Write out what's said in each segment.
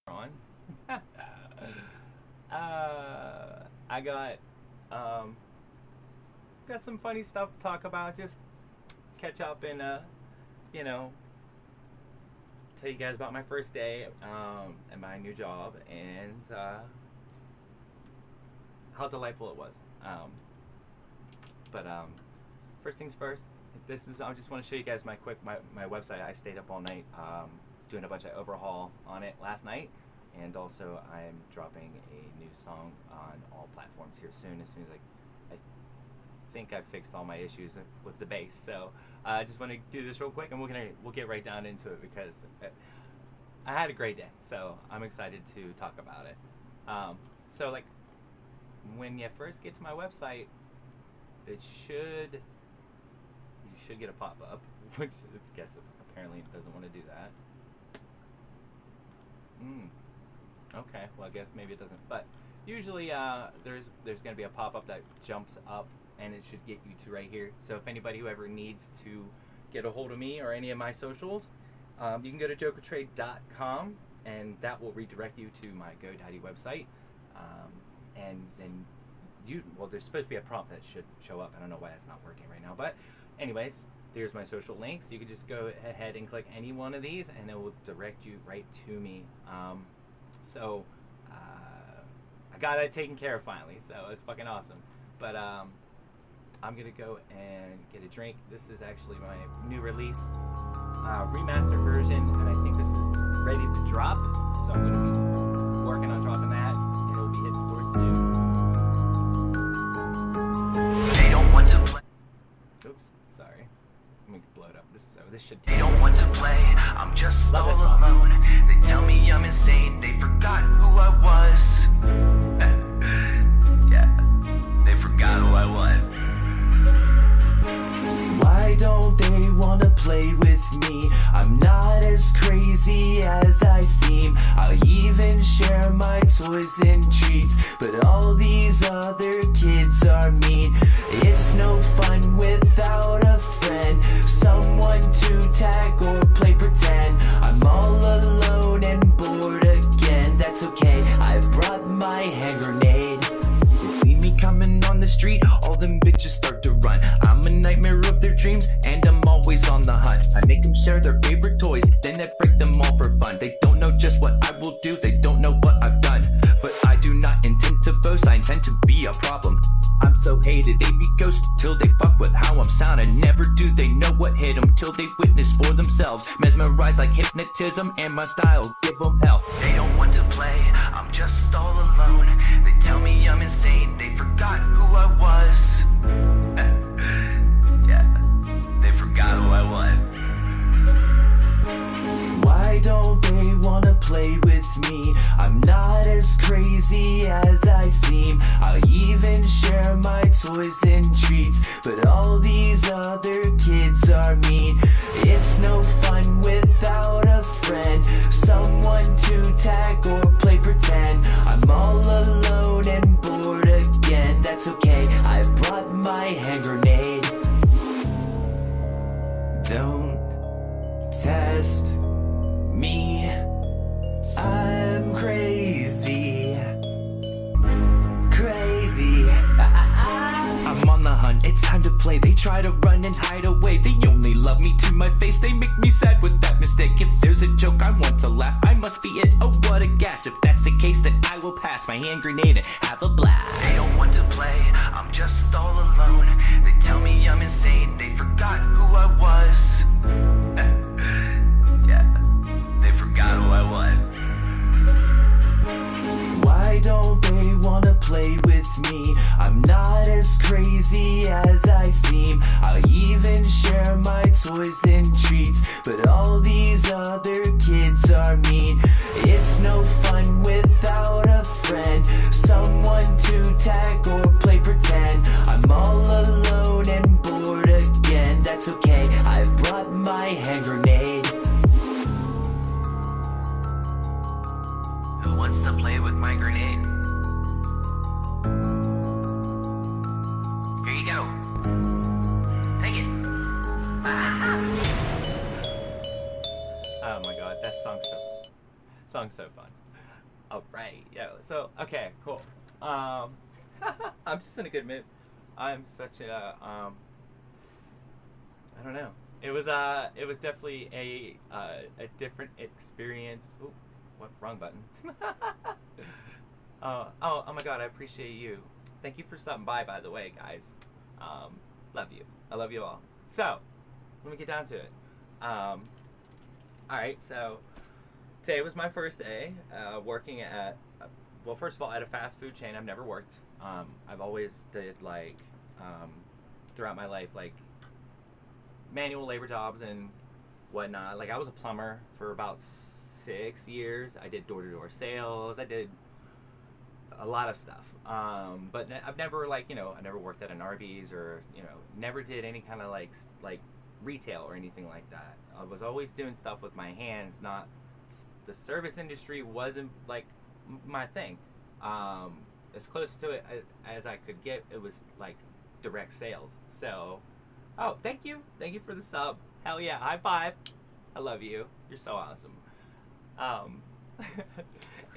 on. I got some funny stuff to talk about. Just catch up and you know, tell you guys about my first day at my new job and how delightful it was. But first things first. I just want to show you guys my website. I stayed up all night doing a bunch of overhaul on it last night, and also I'm dropping a new song on all platforms here soon. As soon as I think I fixed all my issues with the bass. So I just want to do this real quick, and we'll get right down into it because I had a great day. So I'm excited to talk about it. So like when you first get to my website, you should get a pop-up, which it's guess apparently it doesn't want to do that. Okay, well I guess maybe it doesn't. But usually there's going to be a pop-up that jumps up, and it should get you to right here. So if anybody who ever needs to get a hold of me or any of my socials, you can go to jokertrade.com, and that will redirect you to my GoDaddy website. And then there's supposed to be a prompt that should show up. I don't know why that's not working right now, but anyways, there's my social links. You can just go ahead and click any one of these, and it will direct you right to me. So I got it taken care of finally, so it's fucking awesome. But I'm gonna go and get a drink. This is actually my new release, remastered version, and I think this is ready to drop. So I'm gonna be working on dropping that, and it'll be hitting stores soon. They don't want to play. Oops, sorry. Let me blow it up. This should. They don't want to play. I'm just all alone. They tell me I'm insane. They forgot who I was. Yeah, they forgot who I was. Why don't they wanna play with me? I'm not as crazy as I seem. I'll even share my toys and treats, but all these other kids are mean. It's no fun without a friend, someone to tag or play pretend. I'm all alone and bored again. That's okay, I brought my hand grenade. They see me coming on the street, all them bitches start to run. I'm a nightmare of their dreams, and I'm always on the hunt. I make them share their favorite toys, then I break them all for fun. They don't know just what I will do, they don't know what I've done. But I do not intend to boast, I intend to be a problem. I'm so hated, they be ghosts till they fuck with how I'm sounding. Never do they know what hit them till they witness for themselves. Mesmerized like hypnotism, and my style give them hell. They don't want to play, I'm just all alone. They tell me I'm insane, they forgot who I was. Yeah, they forgot who I was. Why don't they wanna play with me? I'm not as crazy as I seem. I'll even share my toys and treats, but all these other kids are mean. It's no fun without a friend, someone to tag or play pretend. I'm all alone and bored again. That's okay, I brought my hand grenade. Don't test me, I'm crazy, crazy. I'm on the hunt, it's time to play. They try to run and hide away. They only love me to my face, they make me sad with that mistake. If there's a joke I want to laugh, I must be it, oh what a gas. If that's the case, then I will pass my hand grenade and have a blast. They don't want to play, I'm just all alone. They tell me I'm insane, they forgot who I was. Yeah, they forgot who I was. Why don't they wanna play with me? I'm not as crazy as I seem. I'll even share my toys and treats, but all these other kids are mean. It's no fun without a friend, someone to tag or play pretend. I'm all alone and bored again. That's okay, I brought my hand grenade. Who wants to play with my grenade? Here you go. Take it. Oh my god, that song's so fun. All right. Yeah. So okay, cool. I'm just in a good mood. I'm such a I don't know. It was definitely a different experience. Ooh, what wrong button? Oh my God! I appreciate you. Thank you for stopping by the way, guys. Love you. I love you all. So, let me get down to it. All right. So, today was my first day working at. Well, first of all, at a fast food chain. I've never worked. I've always did like throughout my life like manual labor jobs and whatnot. Like I was a plumber for about 6 years. I did door-to-door sales. I did a lot of stuff. But I've never like I never worked at an Arby's or never did any kind of like retail or anything like that. I was always doing stuff with my hands. Not the service industry wasn't like my thing. As close to it as I could get, it was like direct sales. So, oh, thank you for the sub. Hell yeah, high five. I love you. You're so awesome.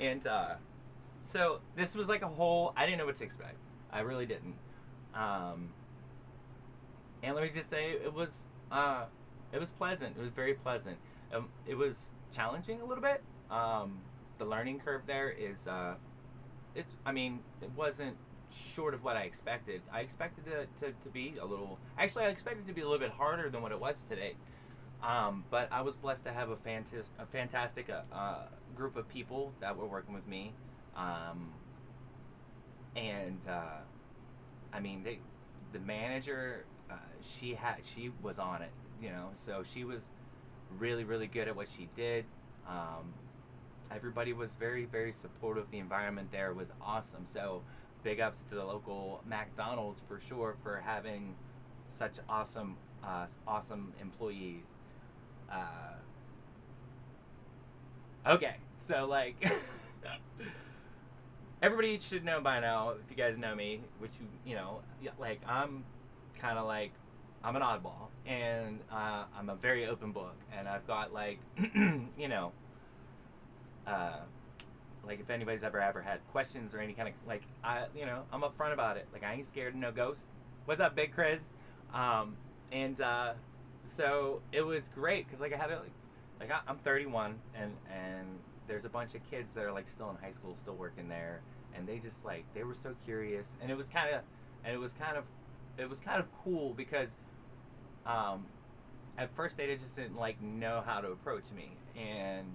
And so this was like a whole. I didn't know what to expect. I really didn't. And let me just say, it was pleasant. It was very pleasant. It was challenging a little bit. The learning curve there is it wasn't short of what I expected. I expected it to be a little. Actually, I expected it to be a little bit harder than what it was today. But I was blessed to have a fantastic group of people that were working with me. The manager, she was on it, so she was really, really good at what she did. Everybody was very, very supportive. The environment there was awesome. So big ups to the local McDonald's for sure for having such awesome employees. Okay, so like everybody should know by now, if you guys know me, which like I'm kind of like I'm an oddball, and I'm a very open book, and I've got like like if anybody's ever had questions or any kind of like I'm upfront about it. Like I ain't scared of no ghosts. What's up, Big Chris? So it was great because like I had I'm 31 and there's a bunch of kids that are like still in high school, still working there, and they just like they were so curious, and it was kind of cool because at first they just didn't like know how to approach me, and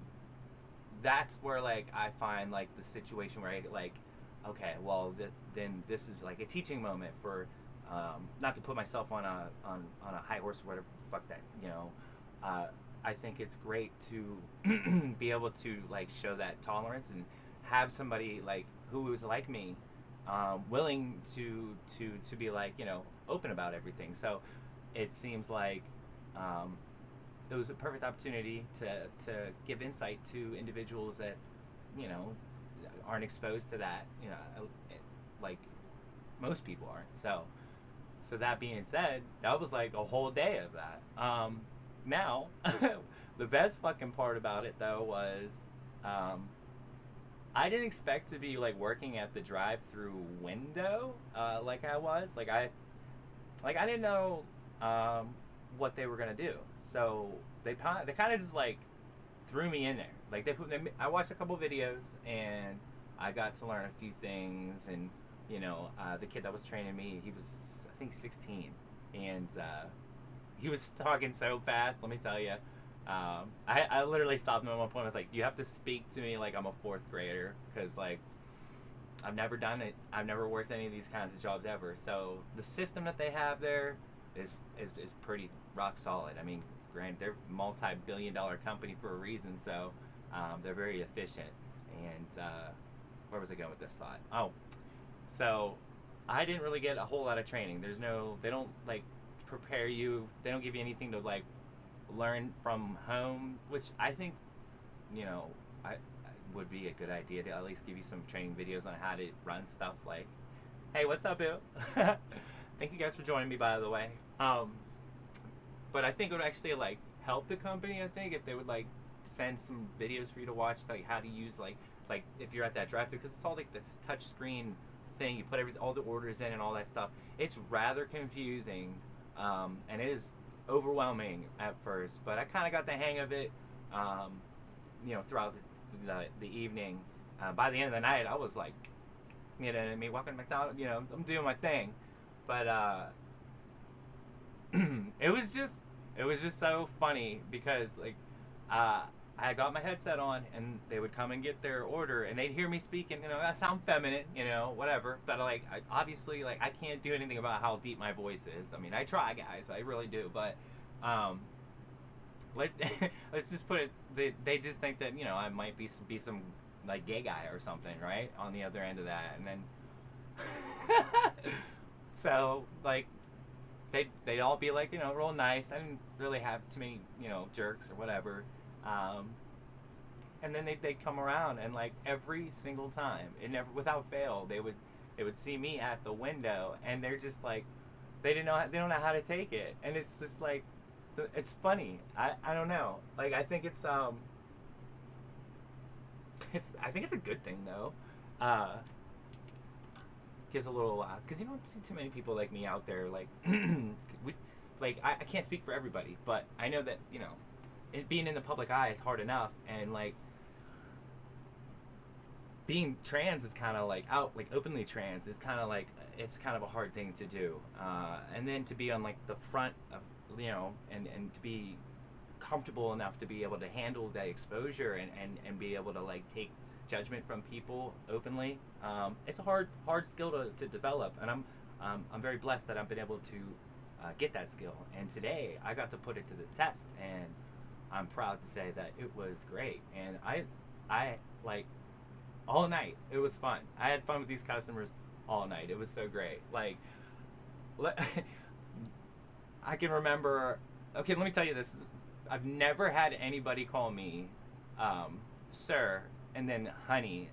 that's where like I find like the situation where I like, okay, well then this is like a teaching moment for not to put myself on a high horse or whatever, fuck that, I think it's great to be able to like show that tolerance and have somebody like who is like me willing to be like open about everything. So it seems like it was a perfect opportunity to give insight to individuals that aren't exposed to that, like most people aren't. So that being said, that was like a whole day of that. Now the best fucking part about it though was I didn't expect to be like working at the drive-through window like I was. Like I didn't know what they were gonna do. So they kind of just like threw me in there. Like I watched a couple videos and I got to learn a few things. And the kid that was training me, he was I think 16, and he was talking so fast. Let me tell you. I literally stopped him at one point. I was like, you have to speak to me like I'm a 4th grader, because like I've never done it. I've never worked any of these kinds of jobs ever. So the system that they have there is pretty rock solid. I mean, granted, they're a multi-billion-dollar company for a reason, so they're very efficient. And where was I going with this thought? Oh, so I didn't really get a whole lot of training. They don't like prepare you. They don't give you anything to like learn from home, which I think I would be a good idea to at least give you some training videos on how to run stuff. Like, hey, what's up, Bill? Thank you guys for joining me, by the way. But I think it would actually like help the company, I think, if they would like send some videos for you to watch, like how to use like if you're at that drive-thru, because it's all like this touch screen thing. You put all the orders in and all that stuff. It's rather confusing, and it is overwhelming at first. But I kind of got the hang of it, throughout the evening. By the end of the night, I was like, you know what I mean, walking to McDonald's, I'm doing my thing. But it was just so funny because like I got my headset on and they would come and get their order and they'd hear me speaking, I sound feminine, whatever, but like obviously like I can't do anything about how deep my voice is. I mean, I try, guys, I really do, but let's just put it, they just think that I might be some like gay guy or something, right, on the other end of that. And then so like they'd all be like, real nice. I didn't really have too many, jerks or whatever. And then they'd come around and like every single time, it never, without fail, they would see me at the window and they're just like, they don't know how to take it. And it's just like, it's funny. I don't know. Like, I think it's I think it's a good thing though. Gives a little, because you don't see too many people like me out there. Like, I can't speak for everybody, but I know that it being in the public eye is hard enough, and like being trans is kind of like openly trans is kind of like, it's kind of a hard thing to do, and then to be on like the front of and to be comfortable enough to be able to handle that exposure and be able to like take judgment from people openly. It's a hard skill to develop, and I'm very blessed that I've been able to get that skill. And today I got to put it to the test, and I'm proud to say that it was great. And I like all night. It was fun. I had fun with these customers all night. It was so great. Like, I can remember. Okay, let me tell you this. I've never had anybody call me sir and then honey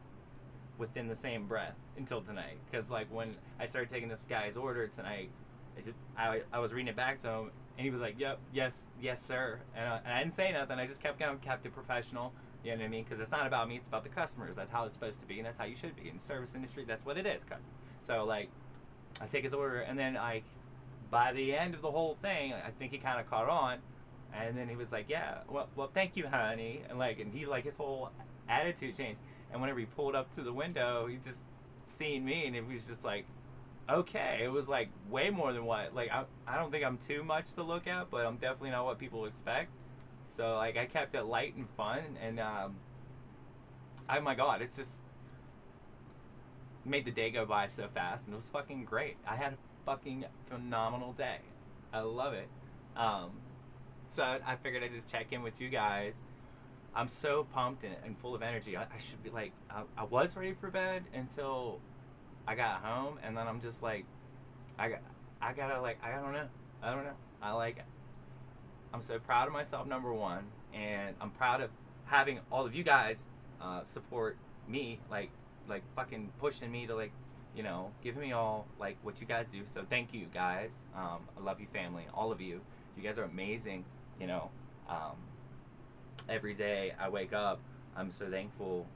within the same breath until tonight. Because like when I started taking this guy's order tonight, I was reading it back to him and he was like, yep, yes sir, and I didn't say nothing. I just kept it professional. You know what I mean? Because it's not about me, it's about the customers. That's how it's supposed to be, and that's how you should be in the service industry. That's what it is, so like I take his order, and then by the end of the whole thing, I think he kind of caught on. And then he was like, yeah, well, thank you, honey. And he, like, his whole attitude changed. And whenever he pulled up to the window, he just seen me, and it was just like, okay. It was, like, way more than what, like, I don't think I'm too much to look at, but I'm definitely not what people expect. So, like, I kept it light and fun, and, oh, my God, it's just made the day go by so fast, and it was fucking great. I had a fucking phenomenal day. I love it. So I figured I'd just check in with you guys. I'm so pumped and full of energy. I should be like, I was ready for bed until I got home, and then I'm just like, I don't know. I'm so proud of myself, number one, and I'm proud of having all of you guys support me, like fucking pushing me to giving me all like what you guys do. So thank you guys. I love you, family, all of you. You guys are amazing. Every day I wake up, I'm so thankful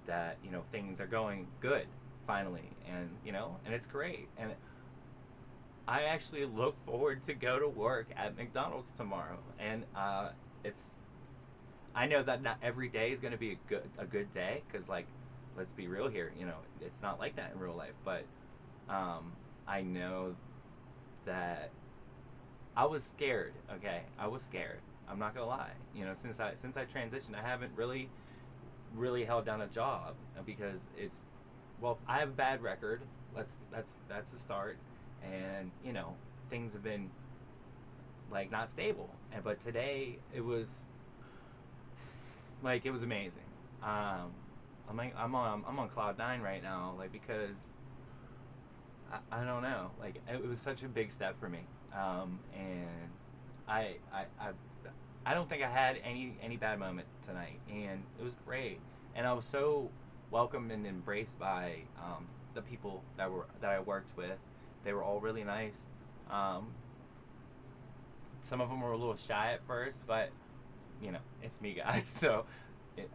that things are going good finally, and and it's great. And I actually look forward to go to work at McDonald's tomorrow. And I know that not every day is going to be a good day, because like, let's be real here, it's not like that in real life. But I know that I was scared. Okay, I was scared. I'm not gonna lie. Since I transitioned, I haven't really held down a job, because I have a bad record. That's the start, and things have been like not stable. But today it was amazing. I'm on cloud 9 right now, like, because I don't know, like, it was such a big step for me. And I don't think I had any bad moment tonight, and it was great. And I was so welcomed and embraced by the people that I worked with. They were all really nice. Some of them were a little shy at first, but it's me, guys. So it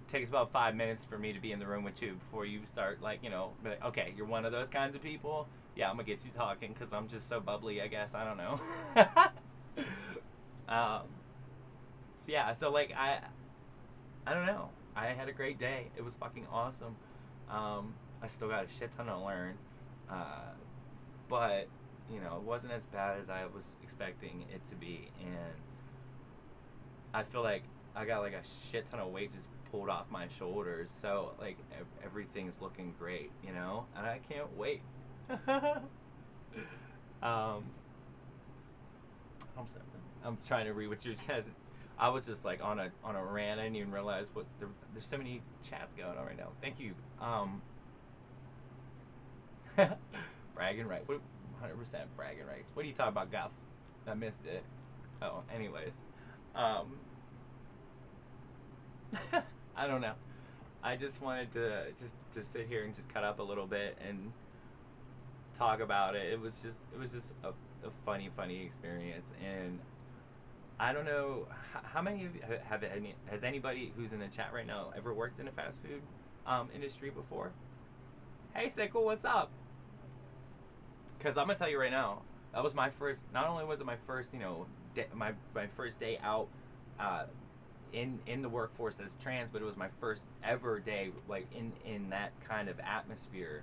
takes about 5 minutes for me to be in the room with you before you start, like, be like, okay, you're one of those kinds of people. Yeah, I'm gonna get you talking because I'm just so bubbly, I guess. I don't know. So yeah, so like I don't know. I had a great day. It was fucking awesome. I still got a shit ton to learn, but it wasn't as bad as I was expecting it to be, and I feel like I got like a shit ton of weight just pulled off my shoulders. So like everything's looking great, and I can't wait. I'm trying to read what you guys. I was just like on a rant. I didn't even realize there's so many chats going on right now. Thank you. Bragging rights. 100% bragging rights. What are you talking about, Guff? I missed it. Oh, anyways. I don't know. I just wanted to sit here and just cut up a little bit and talk about it. It was just a funny experience, and I don't know how many of you has anybody who's in the chat right now ever worked in a fast food industry before? Hey Sickle, what's up? Because I'm gonna tell you right now, that was my first. Not only was it my first, my first day out in the workforce as trans, but it was my first ever day like in that kind of atmosphere,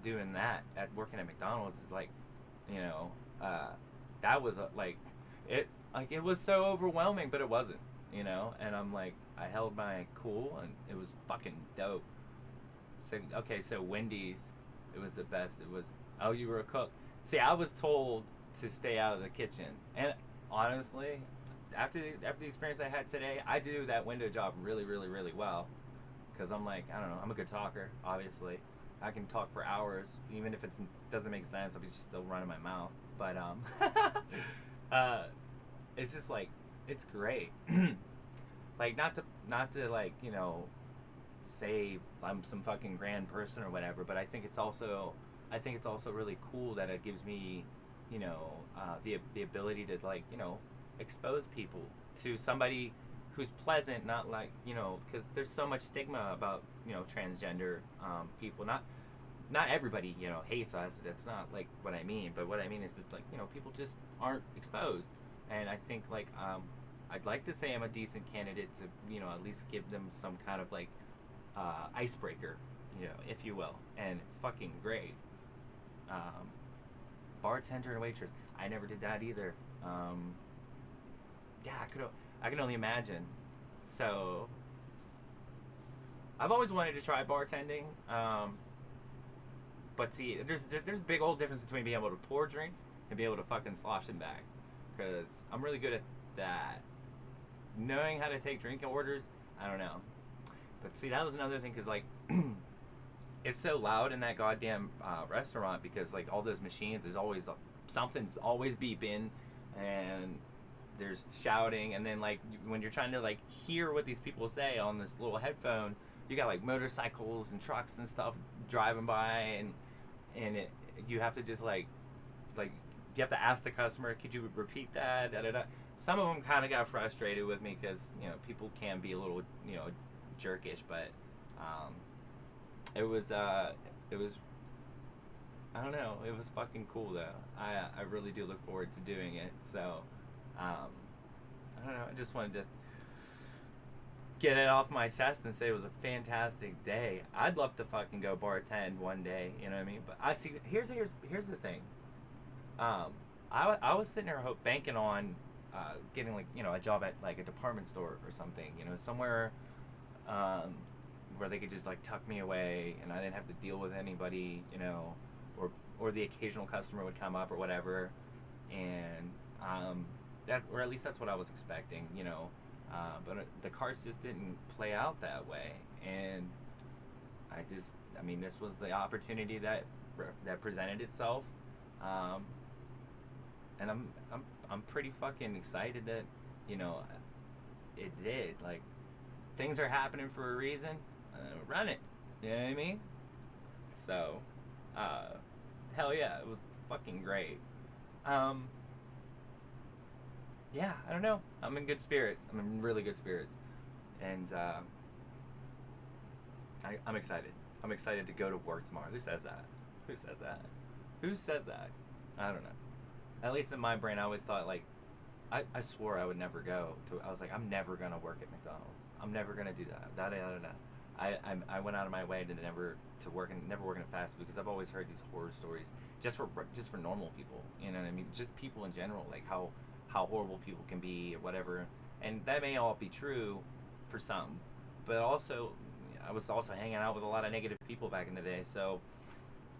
doing that at working at McDonald's. Is like, that was it was so overwhelming, but it wasn't, and I'm like, I held my cool, and it was fucking dope. So, okay, so Wendy's, it was the best. It was, oh, you were a cook. See, I was told to stay out of the kitchen, and honestly, after the experience I had today, I do that window job really, really, really well, because I'm like, I don't know, I'm a good talker, obviously. I can talk for hours, even if it doesn't make sense, I'll be still running my mouth, but, it's just like, it's great. Like, not to like, say I'm some fucking grand person or whatever, but I think it's also really cool that it gives me, the ability to, like, expose people to somebody who's pleasant, not like, because there's so much stigma about, transgender people. Not everybody, hates us. That's not like what I mean, but what I mean is that, like, people just aren't exposed. And I think, like, I'd like to say I'm a decent candidate to, at least give them some kind of, like, icebreaker, if you will. And it's fucking great. Bartender and waitress. I never did that either. Yeah, I can only imagine. So, I've always wanted to try bartending. But see, there's a big old difference between being able to pour drinks and be able to fucking slosh them back. Because I'm really good at that. Knowing how to take drinking orders, I don't know. But see, that was another thing, because, like, it's so loud in that goddamn restaurant, because, like, all those machines, there's always something's always beeping, and there's shouting, and then, like, when you're trying to, like, hear what these people say on this little headphone, you got, like, motorcycles and trucks and stuff driving by, and you have to just, like you have to ask the customer, could you repeat that? Da, da, da. Some of them kind of got frustrated with me, because, people can be a little, jerkish, but it was I don't know, it was fucking cool though. I really do look forward to doing it. So I don't know, I just wanted to get it off my chest and say it was a fantastic day. I'd love to fucking go bartend one day, you know what I mean? But I see, here's the thing. I was sitting there banking on getting, like, a job at, like, a department store or something, somewhere where they could just, like, tuck me away and I didn't have to deal with anybody, or the occasional customer would come up or whatever, and that, or at least that's what I was expecting, but the cards just didn't play out that way, and this was the opportunity that presented itself, and I'm pretty fucking excited that, it did. Like, things are happening for a reason. Run it. You know what I mean? So, hell yeah, it was fucking great. yeah, I don't know. I'm in good spirits. I'm in really good spirits, and I'm excited. I'm excited to go to work tomorrow. Who says that? Who says that? Who says that? I don't know. At least in my brain, I always thought like, I swore I would never go to. I was like, I'm never gonna work at McDonald's. I'm never gonna do that. I don't know. I went out of my way to never work in a fast food because I've always heard these horror stories just for normal people. You know what I mean? Just people in general, like how horrible people can be or whatever. And that may all be true for some, but also I was also hanging out with a lot of negative people back in the day. So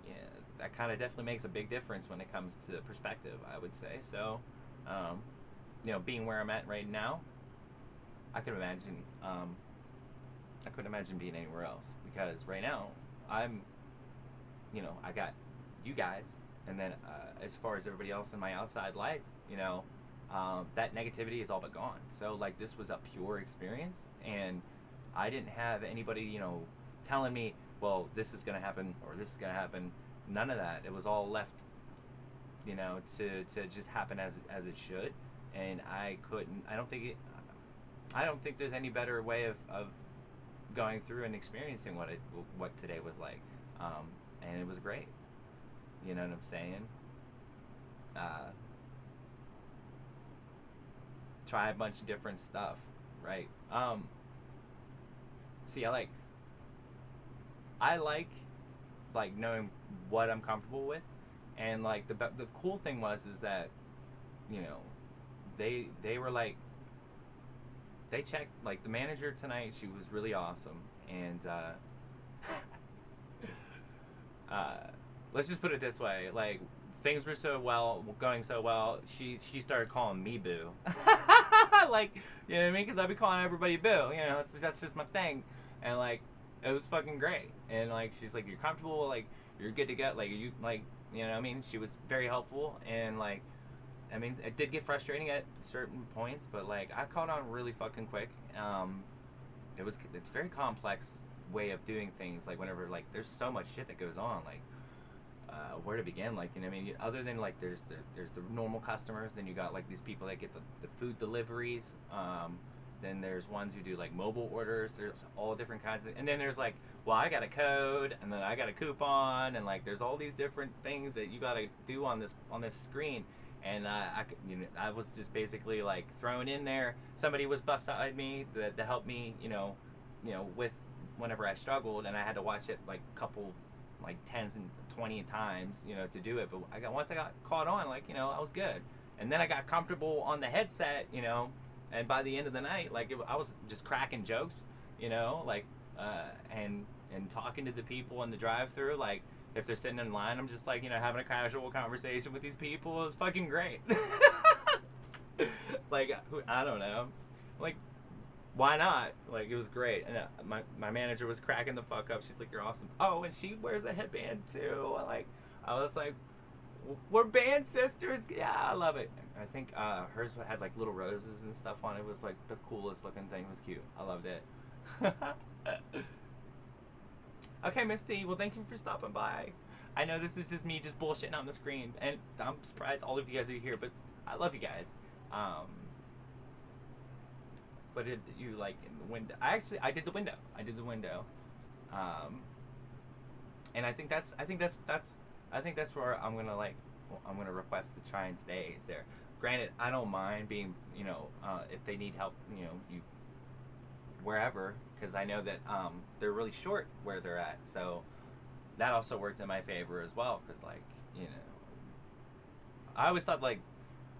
yeah, that kind of definitely makes a big difference when it comes to perspective, I would say. So you know, being where I'm at right now, I couldn't imagine being anywhere else because right now I'm, you know, I got you guys, and then as far as everybody else in my outside life, you know, that negativity is all but gone. So like this was a pure experience, and I didn't have anybody, you know, telling me, well, this is gonna happen or this is gonna happen. None of that. It was all left, you know, to just happen as it should, and I don't think there's any better way of going through and experiencing what today was like, and it was great. You know what I'm saying? Try a bunch of different stuff, right? See, I like knowing what I'm comfortable with, and like the cool thing is that, you know, they were like, they checked, like the manager tonight, she was really awesome, and let's just put it this way, like things were going so well, she started calling me Boo. Like, you know what I mean, because I'd be calling everybody Boo, you know, that's just my thing, and like it was fucking great, and like she's like, you're comfortable, like you're good to go, like you like, you know what I mean, she was very helpful, and like, I mean, it did get frustrating at certain points, but like I caught on really fucking quick. It's a very complex way of doing things. Like whenever, like, there's so much shit that goes on. Like, where to begin? Like, you know what I mean? Other than like, there's the normal customers. Then you got like these people that get the food deliveries. Then there's ones who do like mobile orders. There's all different kinds of, and then there's like, well, I got a code, and then I got a coupon, and like there's all these different things that you gotta do on this screen. And I was just basically like thrown in there. Somebody was beside me to help me, you know, with whenever I struggled, and I had to watch it like couple, like 10s and 20 times, you know, to do it. But once I got caught on, like, you know, I was good. And then I got comfortable on the headset, you know, and by the end of the night, like I was just cracking jokes, you know, like and talking to the people in the drive-through, like. If they're sitting in line, I'm just like, you know, having a casual conversation with these people. It was fucking great. Like, I don't know. Like, why not? Like, it was great. And my manager was cracking the fuck up. She's like, you're awesome. Oh, and she wears a headband too. Like, I was like, we're band sisters. Yeah, I love it. I think hers had like little roses and stuff on it. It was like the coolest looking thing. It was cute. I loved it. Okay, Miss T, well, thank you for stopping by. I know this is just me just bullshitting on the screen, and I'm surprised all of you guys are here, but I love you guys. What did you like in the window? I did the window. And I think that's where I'm gonna request to try and stay is there. Granted, I don't mind being, you know, if they need help, you know, wherever, because I know that they're really short where they're at, so that also worked in my favor as well, because like, you know, I always thought like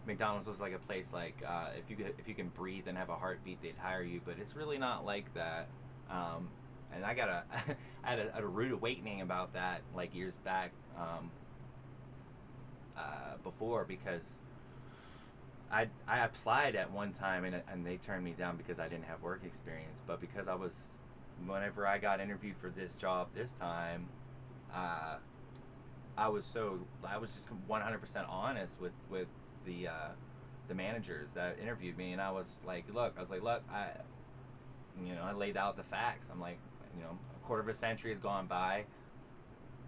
McDonald's was like a place like if you can breathe and have a heartbeat, they'd hire you, but it's really not like that. And I had a rude awakening about that like years back before, because I applied at one time and they turned me down because I didn't have work experience, but because whenever I got interviewed for this job this time, I was just 100% honest with the managers that interviewed me, and I was like, look, I laid out the facts. I'm like, you know, a quarter of a century has gone by.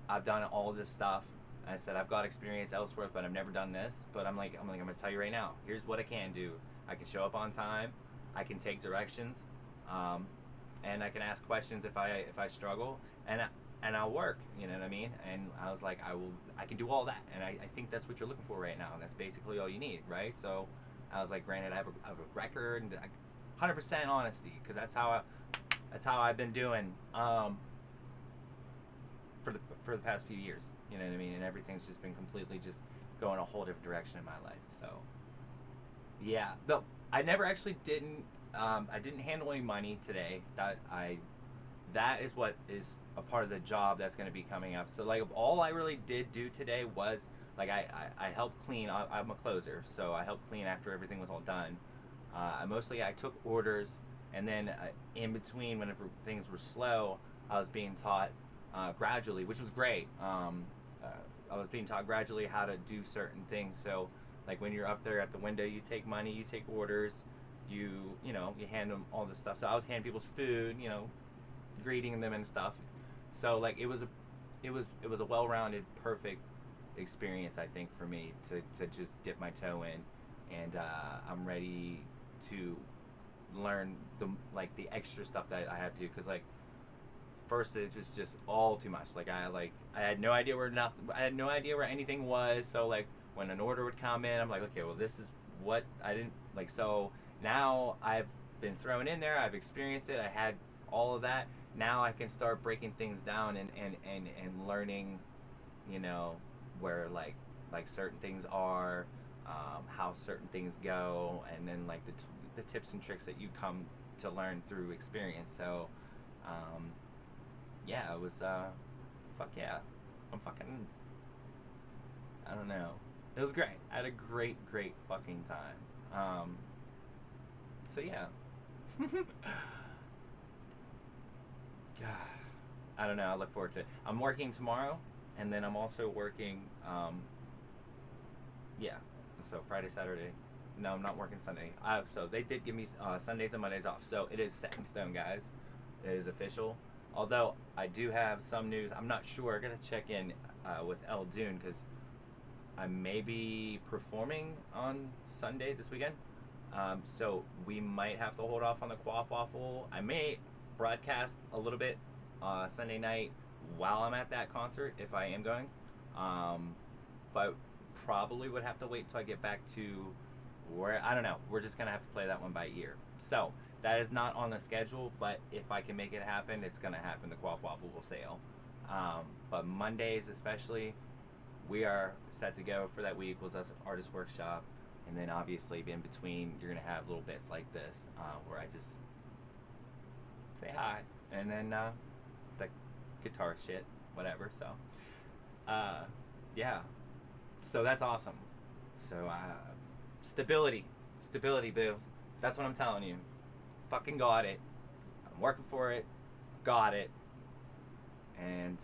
I've done all this stuff. I said, I've got experience elsewhere, but I've never done this. But I'm gonna tell you right now, here's what I can do. I can show up on time. I can take directions, and I can ask questions if I struggle, and I'll work. You know what I mean? And I was like, I can do all that, and I think that's what you're looking for right now, and that's basically all you need, right? So I was like, granted, I have a record, and 100% honesty, because that's how I've been doing for the past few years. You know what I mean? And everything's just been completely just going a whole different direction in my life. So yeah, though I never actually didn't I didn't handle any money today. That is what is a part of the job that's going to be coming up. So like all I really did do today was like I helped clean. I'm a closer, so I helped clean after everything was all done. I took orders, and then in between, whenever things were slow, I was being taught gradually, which was great. I was being taught gradually how to do certain things. So like when you're up there at the window, you take money, you take orders, you hand them all this stuff. So I was handing people's food, greeting them and stuff. So like it was a well-rounded, perfect experience, I think, for me to just dip my toe in, and I'm ready to learn the extra stuff that I have to do, because like first it was just all too much. Like I had no idea where anything was. So like when an order would come in, I'm like, okay, well this is what I didn't like. So now I've been thrown in there, I've experienced it, I had all of that. Now I can start breaking things down and learning, where like certain things are, how certain things go, and then like the tips and tricks that you come to learn through experience. So yeah, it was fuck yeah. I don't know. It was great. I had a great fucking time. So yeah. God, I don't know. I look forward to it. I'm working tomorrow, and then I'm also working. Yeah, so Friday, Saturday. No, I'm not working Sunday. So they did give me Sundays and Mondays off. So it is set in stone, guys. It is official. Although I do have some news. I'm not sure. I gotta check in with El Dune, because I may be performing on Sunday this weekend. So we might have to hold off on the Quaff Waffle. I may broadcast a little bit Sunday night while I'm at that concert if I am going, but probably would have to wait till I get back to where, I don't know. We're just gonna have to play that one by ear. So that is not on the schedule, but if I can make it happen, it's gonna happen. The Quaff Waffle will sail. But Mondays especially, we are set to go for that week. Was us artist workshop, and then obviously in between you're gonna have little bits like this where I just say hi, and then the guitar shit, whatever. So yeah, so that's awesome. So stability, boo. That's what I'm telling you. Fucking got it. I'm working for it. Got it. And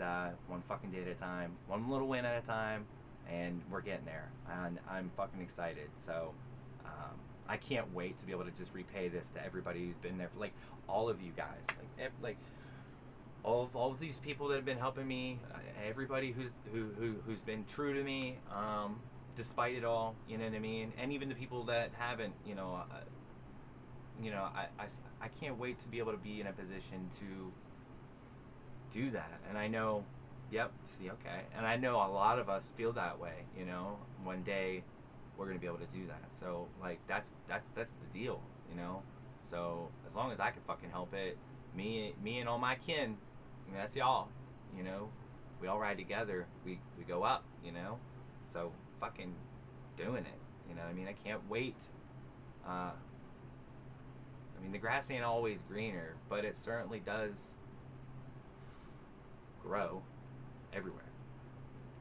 one fucking day at a time, one little win at a time, and we're getting there. And I'm fucking excited. So I can't wait to be able to just repay this to everybody who's been there for, like, all of you guys, like all of these people that have been helping me, everybody who's been true to me, despite it all. You know what I mean? And even the people that haven't. I can't wait to be able to be in a position to do that. And I know, and I know a lot of us feel that way. One day we're gonna be able to do that. So like that's the deal. So as long as I can fucking help it, me and all my kin, that's y'all. We all ride together. We go up. So fucking doing it. I can't wait. The grass ain't always greener, but it certainly does grow everywhere,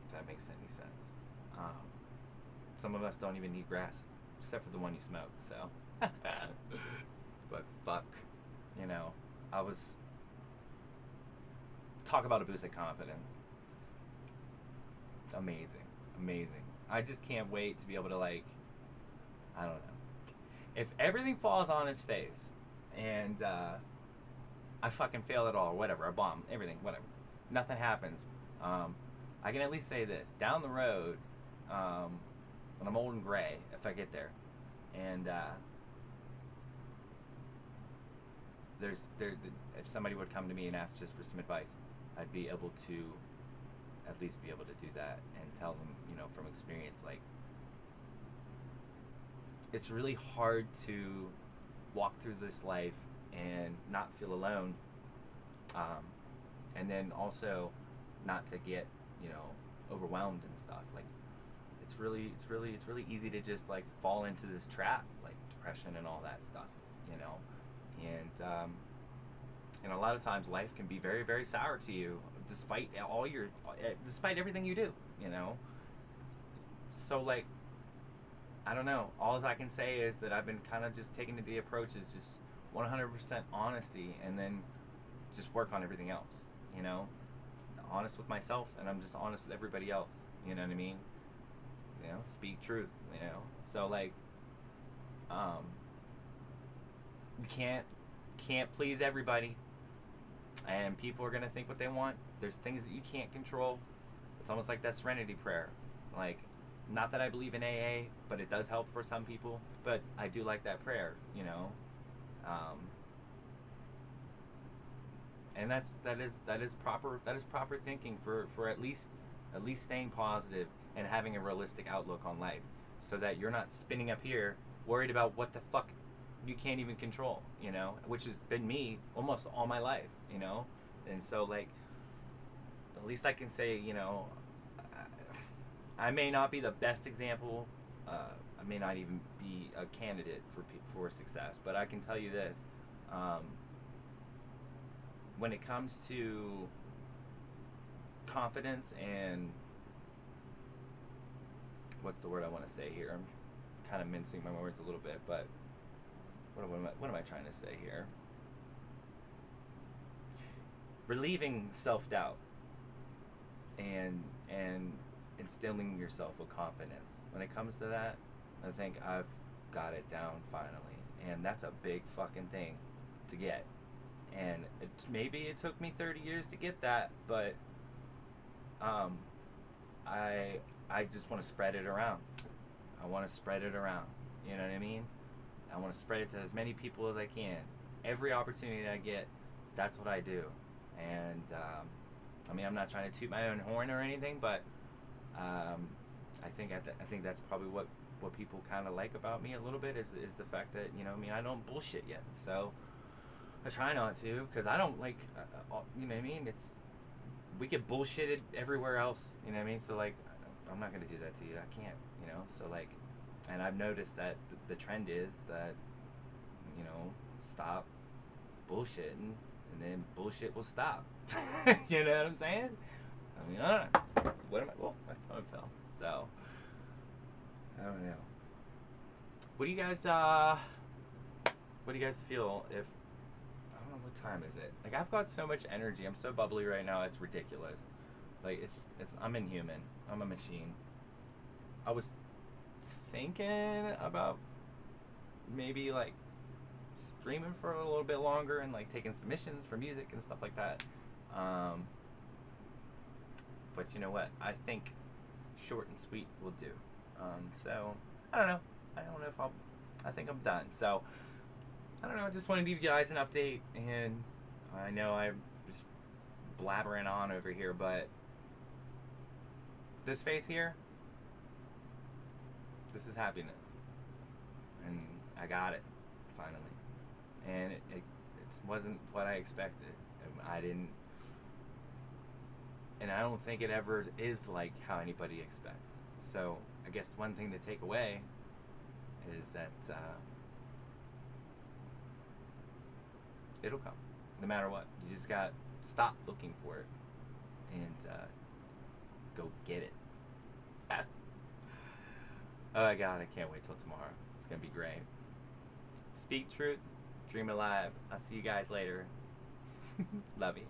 if that makes any sense. Some of us don't even need grass, except for the one you smoke, so. But fuck, I was, talk about a boost of confidence. Amazing. I just can't wait to be able to, like, I don't know. If everything falls on its face and I fucking fail at all, or whatever, I bomb, everything, whatever, nothing happens, I can at least say this. Down the road, when I'm old and gray, if I get there, and if somebody would come to me and ask just for some advice, I'd be able to at least be able to do that and tell them, you know, from experience, like, it's really hard to walk through this life and not feel alone, and then also not to get, you know, overwhelmed and stuff. Like, it's really easy to just like fall into this trap, like depression and all that stuff, you know. And a lot of times life can be very, very sour to you, despite despite everything you do, you know. So, like, I don't know. All I can say is that I've been kind of just taking the approach is just 100% honesty, and then just work on everything else, you know. Honest with myself, and I'm just honest with everybody else, you know what I mean. You know, speak truth, you know. So, like, you can't please everybody, and people are gonna think what they want. There's things that you can't control. It's almost like that serenity prayer. Like, not that I believe in AA, but it does help for some people. But I do like that prayer, you know. And that is proper thinking for at least staying positive and having a realistic outlook on life, so that you're not spinning up here worried about what the fuck you can't even control, you know, which has been me almost all my life, you know. And so, like, at least I can say, you know, I may not be the best example, I may not even be a candidate for success, but I can tell you this, when it comes to confidence and what's the word I want to say here? I'm kind of mincing my words a little bit, but what am I trying to say here? Relieving self-doubt and instilling yourself with confidence. When it comes to that, I think I've got it down finally, and that's a big fucking thing to get. And maybe it took me 30 years to get that, but I just want to spread it around. I want to spread it around. You know what I mean? I want to spread it to as many people as I can. Every opportunity I get, that's what I do. And I mean, I'm not trying to toot my own horn or anything, but I think that's probably what people kind of like about me a little bit is the fact that, you know, I mean, I don't bullshit yet. So I try not to, because I don't like, you know what I mean? We get bullshitted everywhere else, you know what I mean? So, like, I'm not going to do that to you. I can't, you know? So, like, and I've noticed that the trend is that, you know, stop bullshitting, and then bullshit will stop. You know what I'm saying? I mean, I don't know. What am I? Well, my phone fell. So, I don't know. What do you guys feel if, I don't know, what time is it? Like, I've got so much energy. I'm so bubbly right now. It's ridiculous. Like, I'm inhuman. I'm a machine. I was thinking about maybe, like, streaming for a little bit longer and, like, taking submissions for music and stuff like that. But you know what? I think short and sweet will do. So, I don't know. I think I'm done. So, I don't know. I just wanted to give you guys an update. And I know I'm just blabbering on over here, but this face here, this is happiness. And I got it, finally. And it wasn't what I expected. And I don't think it ever is like how anybody expects. So I guess one thing to take away is that it'll come, no matter what. You just got to stop looking for it and go get it. Oh my God, I can't wait till tomorrow. It's going to be great. Speak truth, dream alive. I'll see you guys later. Love you.